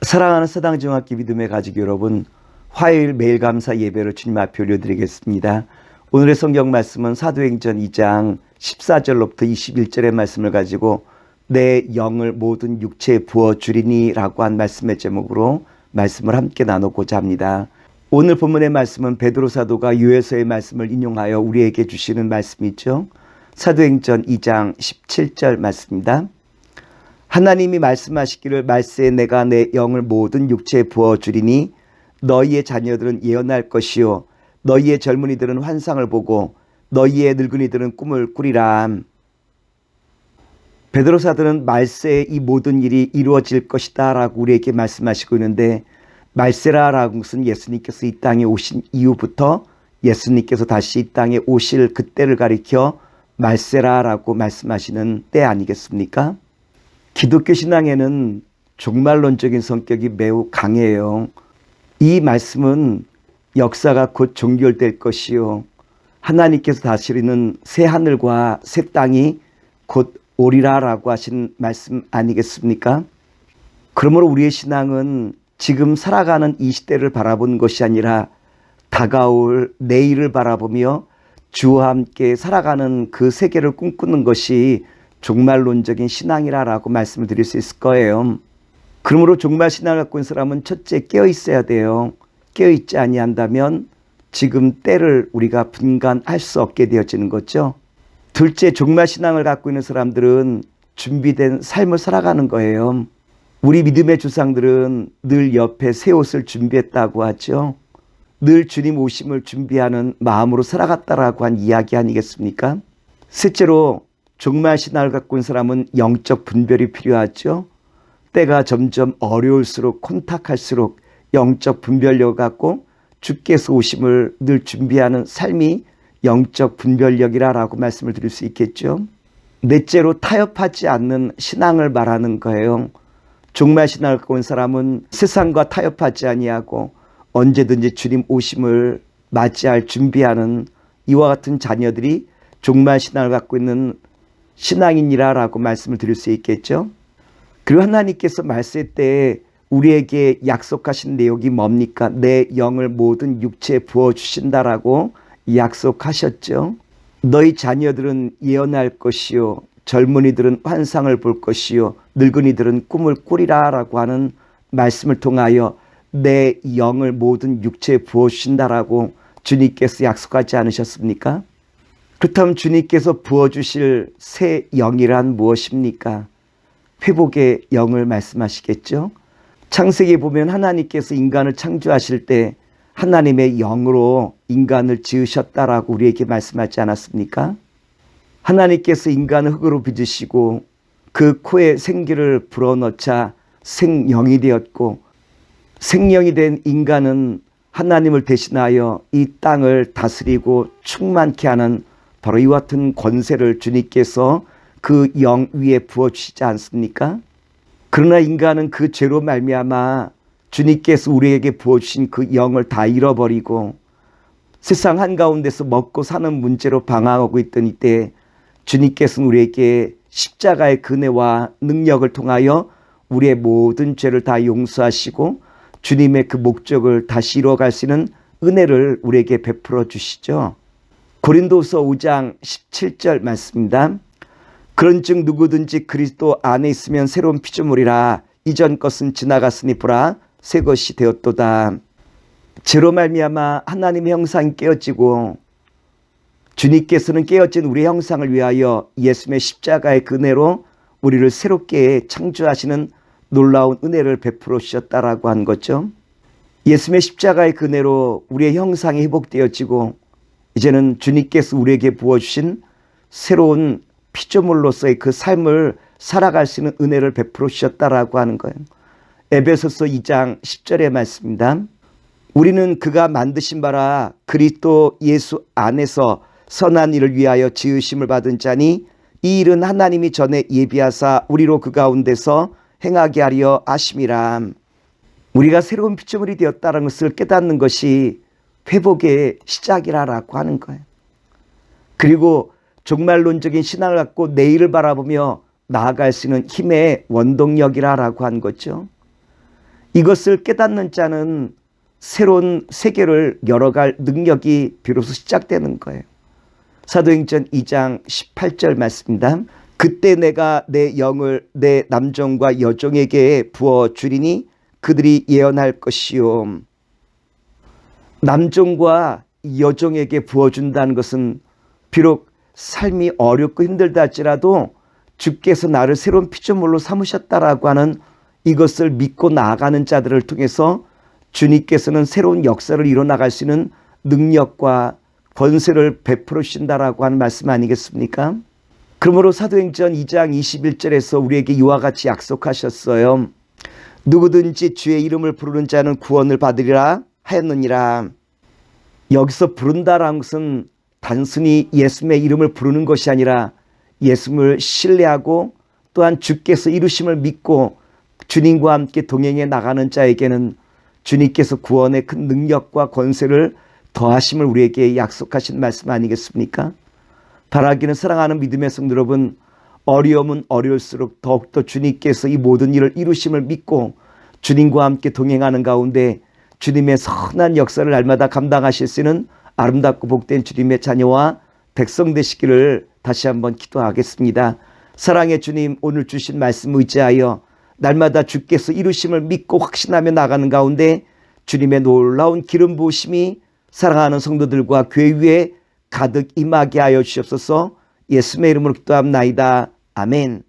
사랑하는 서당중학교 믿음의 가족 여러분, 화요일 매일 감사 예배를 주님 앞에 올려드리겠습니다. 오늘의 성경 말씀은 사도행전 2장 14절로부터 21절의 말씀을 가지고 내 영을 모든 육체에 부어주리니 라고 한 말씀의 제목으로 말씀을 함께 나누고자 합니다. 오늘 본문의 말씀은 베드로 사도가 요에서의 말씀을 인용하여 우리에게 주시는 말씀이죠. 사도행전 2장 17절 말씀입니다. 하나님이 말씀하시기를 말세에 내가 내 영을 모든 육체에 부어주리니 너희의 자녀들은 예언할 것이요 너희의 젊은이들은 환상을 보고 너희의 늙은이들은 꿈을 꾸리라. 베드로 사도는 말세에 이 모든 일이 이루어질 것이다 라고 우리에게 말씀하시고 있는데, 말세라라는 것은 예수님께서 이 땅에 오신 이후부터 예수님께서 다시 이 땅에 오실 그때를 가리켜 말세라라고 말씀하시는 때 아니겠습니까? 기독교 신앙에는 종말론적인 성격이 매우 강해요. 이 말씀은 역사가 곧 종결될 것이요 하나님께서 다스리는 새 하늘과 새 땅이 곧 오리라라고 하신 말씀 아니겠습니까? 그러므로 우리의 신앙은 지금 살아가는 이 시대를 바라보는 것이 아니라 다가올 내일을 바라보며 주와 함께 살아가는 그 세계를 꿈꾸는 것이 종말론적인 신앙이라고 말씀을 드릴 수 있을 거예요. 그러므로 종말 신앙을 갖고 있는 사람은 첫째 깨어 있어야 돼요. 깨어 있지 아니한다면 지금 때를 우리가 분간할 수 없게 되어지는 거죠. 둘째, 종말 신앙을 갖고 있는 사람들은 준비된 삶을 살아가는 거예요. 우리 믿음의 조상들은 늘 옆에 새 옷을 준비했다고 하죠. 늘 주님 오심을 준비하는 마음으로 살아갔다라고 한 이야기 아니겠습니까? 셋째로, 종말 신앙을 갖고 있는 사람은 영적 분별이 필요하죠. 때가 점점 어려울수록 혼탁할수록 영적 분별력을 갖고 주께서 오심을 늘 준비하는 삶이 영적 분별력이라고 말씀을 드릴 수 있겠죠. 넷째로, 타협하지 않는 신앙을 말하는 거예요. 종말 신앙을 갖고 있는 사람은 세상과 타협하지 아니하고 언제든지 주님 오심을 맞이할 준비하는 이와 같은 자녀들이 종말 신앙을 갖고 있는 신앙인이라고 말씀을 드릴 수 있겠죠. 그리고 하나님께서 말세 때 우리에게 약속하신 내용이 뭡니까? 내 영을 모든 육체에 부어주신다라고 약속하셨죠. 너희 자녀들은 예언할 것이요 젊은이들은 환상을 볼 것이요 늙은이들은 꿈을 꾸리라라고 하는 말씀을 통하여 내 영을 모든 육체에 부어주신다라고 주님께서 약속하지 않으셨습니까? 그렇다면 주님께서 부어주실 새 영이란 무엇입니까? 회복의 영을 말씀하시겠죠. 창세기에 보면 하나님께서 인간을 창조하실 때 하나님의 영으로 인간을 지으셨다라고 우리에게 말씀하지 않았습니까? 하나님께서 인간을 흙으로 빚으시고 그 코에 생기를 불어넣자 생영이 되었고, 생명이 된 인간은 하나님을 대신하여 이 땅을 다스리고 충만케 하는 바로 이와 같은 권세를 주님께서 그 영 위에 부어주시지 않습니까? 그러나 인간은 그 죄로 말미암아 주님께서 우리에게 부어주신 그 영을 다 잃어버리고 세상 한가운데서 먹고 사는 문제로 방황하고 있던 이때 주님께서는 우리에게 십자가의 은혜와 능력을 통하여 우리의 모든 죄를 다 용서하시고 주님의 그 목적을 다시 이루어갈 수 있는 은혜를 우리에게 베풀어 주시죠. 고린도서 5장 17절 말씀입니다. 그런즉 누구든지 그리스도 안에 있으면 새로운 피조물이라 이전 것은 지나갔으니 보라 새 것이 되었도다. 죄로 말미암아 하나님의 형상이 깨어지고 주님께서는 깨어진 우리의 형상을 위하여 예수님의 십자가의 은혜로 우리를 새롭게 창조하시는 놀라운 은혜를 베풀어 주셨다라고 한 거죠. 예수님의 십자가의 은혜로 우리의 형상이 회복되어지고 이제는 주님께서 우리에게 부어주신 새로운 피조물로서의 그 삶을 살아갈 수 있는 은혜를 베풀어 주셨다라고 하는 거예요. 에베소서 2장 10절의 말씀입니다. 우리는 그가 만드신 바라 그리스도 예수 안에서 선한 일을 위하여 지으심을 받은 자니 이 일은 하나님이 전에 예비하사 우리로 그 가운데서 행하게 하려 하심이라. 우리가 새로운 피조물이 되었다는 것을 깨닫는 것이 회복의 시작이라고 하는 거예요. 그리고 종말론적인 신앙을 갖고 내일을 바라보며 나아갈 수 있는 힘의 원동력이라고 한 거죠. 이것을 깨닫는 자는 새로운 세계를 열어갈 능력이 비로소 시작되는 거예요. 사도행전 2장 18절 말씀입니다. 그때 내가 내 영을 내 남종과 여종에게 부어주리니 그들이 예언할 것이요. 남종과 여종에게 부어준다는 것은 비록 삶이 어렵고 힘들다 할지라도 주께서 나를 새로운 피조물로 삼으셨다라고 하는 이것을 믿고 나아가는 자들을 통해서 주님께서는 새로운 역사를 이뤄나갈 수 있는 능력과 권세를 베풀어 주신다라고 하는 말씀 아니겠습니까? 그러므로 사도행전 2장 21절에서 우리에게 이와 같이 약속하셨어요. 누구든지 주의 이름을 부르는 자는 구원을 받으리라 하였느니라. 여기서 부른다라는 것은 단순히 예수님의 이름을 부르는 것이 아니라 예수님을 신뢰하고 또한 주께서 이루심을 믿고 주님과 함께 동행해 나가는 자에게는 주님께서 구원의 큰 능력과 권세를 더하심을 우리에게 약속하신 말씀 아니겠습니까? 바라기는 사랑하는 믿음의 성도 여러분, 어려움은 어려울수록 더욱더 주님께서 이 모든 일을 이루심을 믿고 주님과 함께 동행하는 가운데 주님의 선한 역사를 날마다 감당하실 수 있는 아름답고 복된 주님의 자녀와 백성 되시기를 다시 한번 기도하겠습니다. 사랑의 주님, 오늘 주신 말씀 의지하여 날마다 주께서 이루심을 믿고 확신하며 나가는 가운데 주님의 놀라운 기름 부으심이 사랑하는 성도들과 교회 위에 가득 임하게 하여 주시옵소서. 예수님의 이름으로 기도합나이다. 아멘.